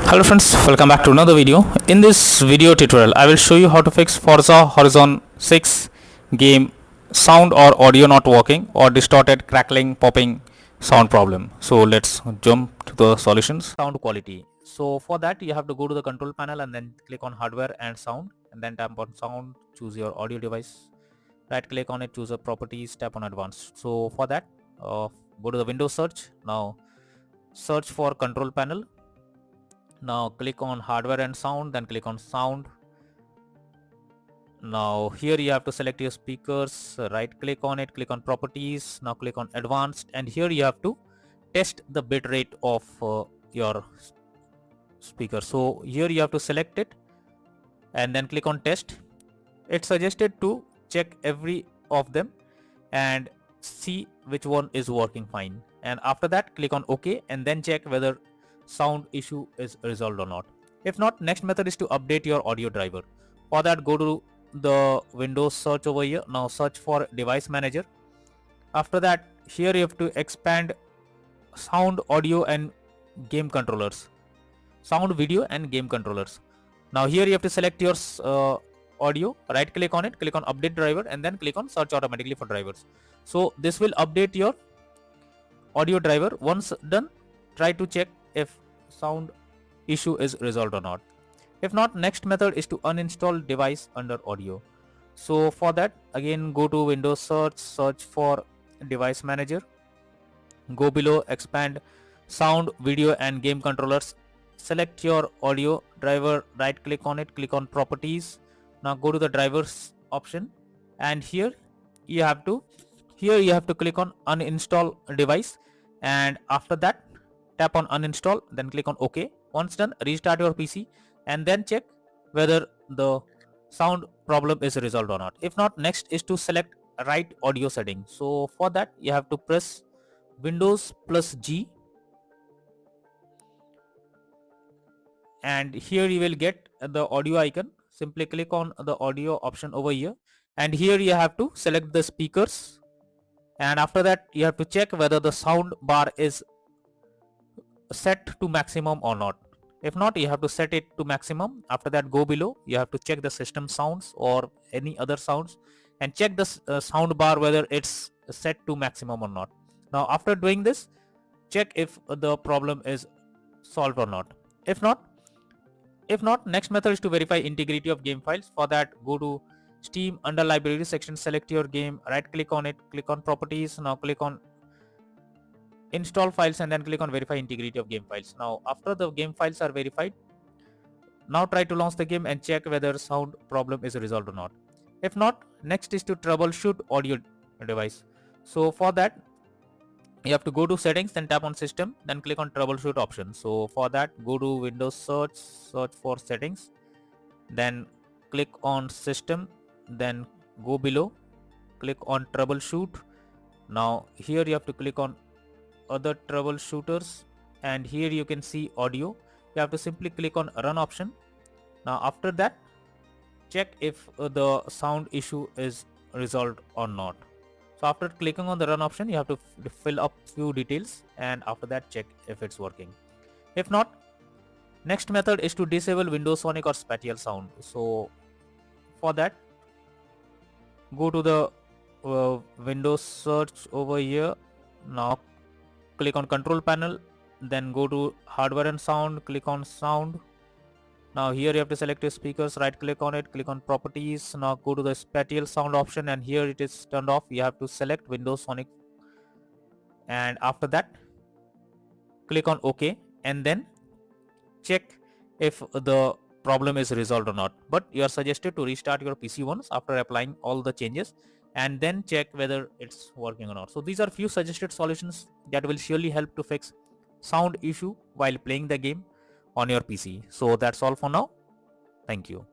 Hello friends, welcome back to another video. In this video tutorial, I will show you how to fix Forza Horizon 6 game sound or audio not working or distorted, crackling, popping sound problem. So let's jump to the solutions. Sound quality. So for that you have to go to the control panel and then click on hardware and sound, and then tap on sound, choose your audio device, right click on it, choose a properties, tap on advanced. So for that go to the Windows search. Now search for control panel. Now click on hardware and sound, then click on sound. Now here you have to select your speakers, right click on it, click on properties, now click on advanced, and here you have to test the bit rate of your speaker. So here you have to select it and then click on test. It's suggested to check every of them and see which one is working fine, and after that click on OK and then check whether sound issue is resolved or not. If not, next method is to update your audio driver. For that, go to the Windows search over here. Now search for device manager. After that, here you have to expand sound, audio and game controllers, sound, video and game controllers. Now here you have to select your audio, right click on it, click on update driver and then click on search automatically for drivers. So this will update your audio driver. Once done, try to check if sound issue is resolved or not. If not, next method is to uninstall device under audio. So for that, again go to Windows search, search for device manager, go below expand sound, video and game controllers, select your audio driver, right click on it, click on properties. Now go to the drivers option, and here you have to click on uninstall device, and after that tap on uninstall, then click on OK. Once done, restart your PC and then check whether the sound problem is resolved or not. If not, next is to select right audio setting. So for that you have to press Windows plus G, and here you will get the audio icon. Simply click on the audio option over here, and here you have to select the speakers, and after that you have to check whether the sound bar is set to maximum or not. If not, you have to set it to maximum. After that, go below, you have to check the system sounds or any other sounds and check the sound bar whether it's set to maximum or not. Now after doing this, check if the problem is solved or not. If not, next method is to verify integrity of game files. For that, go to Steam, under library section, select your game, right click on it, click on properties. Now click on install files and then click on verify integrity of game files. Now after the game files are verified, now try to launch the game and check whether sound problem is resolved or not. If not, next is to troubleshoot audio device. So for that, you have to go to settings, then tap on system, then click on troubleshoot option. So for that, go to Windows search, search for settings, then click on system, then go below, click on troubleshoot. Now here you have to click on other troubleshooters, and here you can see audio. You have to simply click on run option. Now after that, check if the sound issue is resolved or not. So after clicking on the run option, you have to fill up few details, and after that check if it's working. If not, next method is to disable Windows Sonic or spatial sound. So for that, go to the Windows search over here. Now click on control panel, then go to hardware and sound, click on sound. Now here you have to select your speakers, right click on it, click on properties. Now go to the spatial sound option, and here it is turned off. You have to select Windows Sonic, and after that click on OK and then check if the problem is resolved or not. But you are suggested to restart your PC once after applying all the changes and then check whether it's working or not. So these are few suggested solutions that will surely help to fix sound issue while playing the game on your PC. So that's all for now. Thank you.